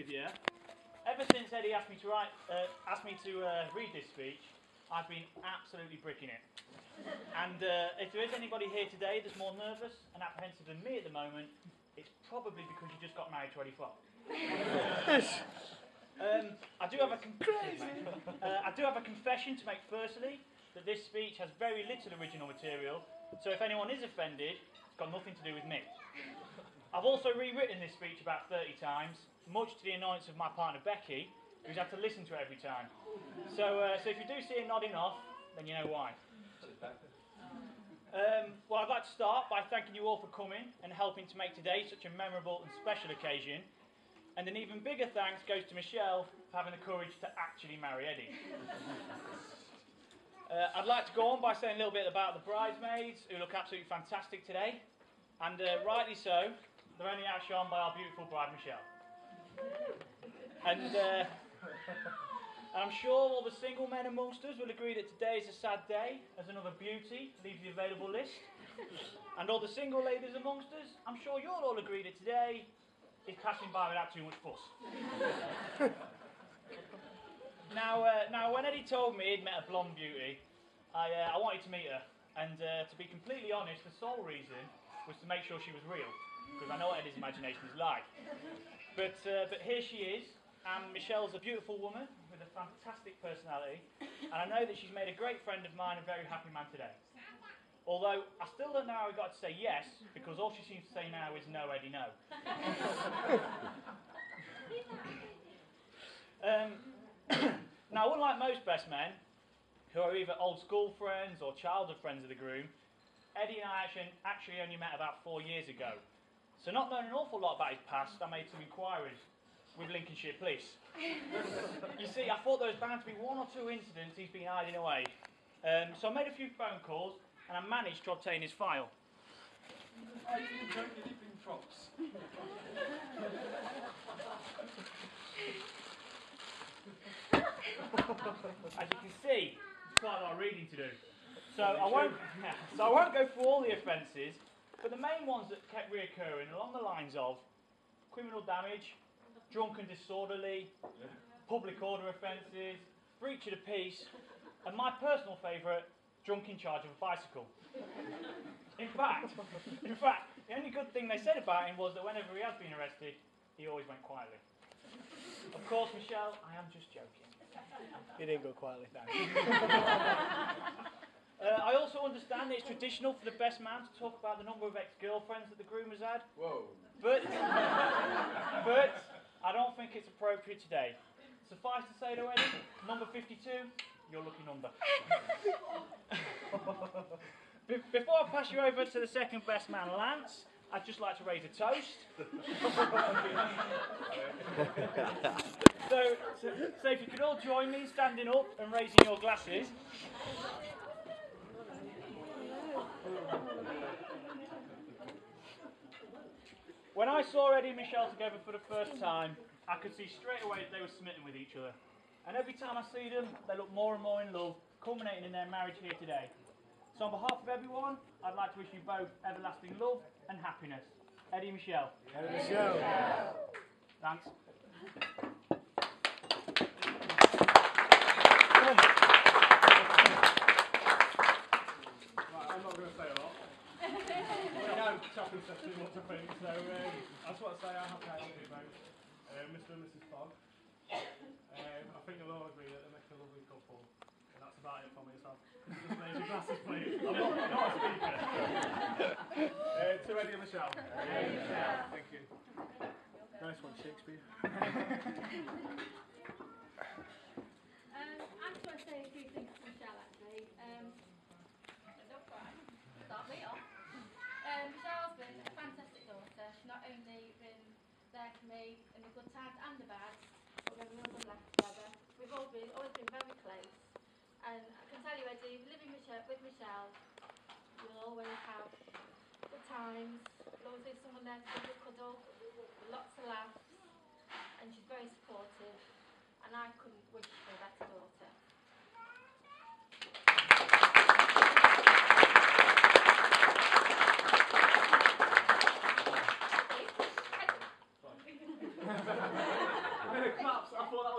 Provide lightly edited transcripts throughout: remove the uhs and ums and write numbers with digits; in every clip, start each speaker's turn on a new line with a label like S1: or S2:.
S1: with you, ever since Eddie asked me to read this speech, I've been absolutely bricking it. And if there is anybody here today that's more nervous and apprehensive than me at the moment, it's probably because you just got married to Eddie Fogg. I do have a confession to make. Firstly, that this speech has very little original material, so if anyone is offended, it's got nothing to do with me. I've also rewritten this speech about 30 times, much to the annoyance of my partner Becky, who's had to listen to it every time. So if you do see her nodding off, then you know why. Well, I'd like to start by thanking you all for coming and helping to make today such a memorable and special occasion. And an even bigger thanks goes to Michelle for having the courage to actually marry Eddie. I'd like to go on by saying a little bit about the bridesmaids, who look absolutely fantastic today. And rightly so, they're only outshone by our beautiful bride, Michelle. And I'm sure all the single men amongst us will agree that today is a sad day, as another beauty leaves the available list. And all the single ladies amongst us, I'm sure you'll all agree that today is passing by without too much fuss. Now, when Eddie told me he'd met a blonde beauty, I wanted to meet her. And to be completely honest, the sole reason was to make sure she was real, because I know what Eddie's imagination is like. But here she is, and Michelle's a beautiful woman with a fantastic personality, and I know that she's made a great friend of mine and a very happy man today. Although, I still don't know how I got to say yes, because all she seems to say now is no, Eddie, no. Now, unlike most best men, who are either old school friends or childhood friends of the groom, Eddie and I actually only met about 4 years ago. So not knowing an awful lot about his past, I made some inquiries with Lincolnshire Police. You see, I thought there was bound to be one or two incidents he's been hiding away. So I made a few phone calls, and I managed to obtain his file.
S2: As you
S1: can see, there's quite a lot of reading to do. So I won't go through all the offences, but the main ones that kept reoccurring along the lines of criminal damage, drunken disorderly, public order offences, breach of the peace, and my personal favourite, drunk in charge of a bicycle. In fact, the only good thing they said about him was that whenever he has been arrested, he always went quietly. Of course, Michelle, I am just joking.
S3: He didn't go quietly, thanks.
S1: I also understand that it's traditional for the best man to talk about the number of ex-girlfriends that the groom has had.
S2: Whoa.
S1: But I don't think it's appropriate today. Suffice to say though, Eddie, number 52, you're looking under. Before I pass you over to the second best man, Lance, I'd just like to raise a toast. So if you could all join me standing up and raising your glasses. When I saw Eddie and Michelle together for the first time, I could see straight away that they were smitten with each other. And every time I see them, they look more and more in love, culminating in their marriage here today. So on behalf of everyone, I'd like to wish you both everlasting love and happiness. Eddie and Michelle.
S3: Eddie and Michelle.
S1: Thanks.
S2: I'm not going to say a lot. I know Chaplain says too much, I think, so I just want to say I'm happy I met you both, Mr. and Mrs. Fogg. I think you'll all agree that they make a lovely couple, and that's about it for me, so just raise your glasses, please. I'm not a speaker. To Eddie and Michelle. Thank you.
S3: Nice one, Shakespeare.
S4: I just want to say a few things to Michelle, actually. Don't cry. Start me off. Michelle's been a fantastic daughter. She's not only been there for me in the good times and the bad, but when we all been left together. We've always been very close. And I can tell you, Eddie, living with Michelle, you'll always have good times. You'll always have someone there to give you a cuddle, lots of laughs, and she's very supportive. And I couldn't wish for a better daughter.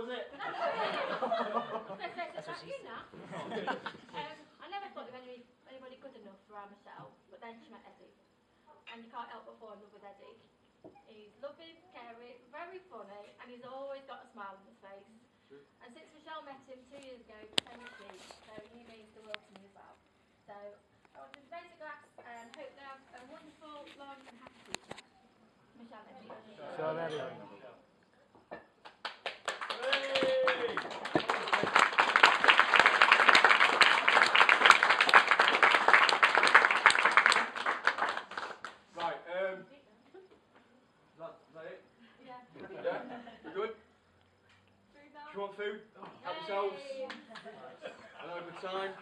S1: was it?
S4: That's what she said. I never thought there was anybody good enough for our Michelle, but then she met Eddie. And you can't help but fall in love with Eddie. He's loving, caring, very funny, and he's always got a smile on his face. And since Michelle met him 2 years ago, so was she. So he means the world to me as well. So I want to raise a glass and hope they have a wonderful, long and happy future. Michelle and Eddie.
S3: So Eddie.
S5: Right, is that it?
S4: Yeah.
S5: Yeah? You good?
S4: Food now?
S5: Do you want food? Help yourselves.
S4: Yay.
S5: Another good time.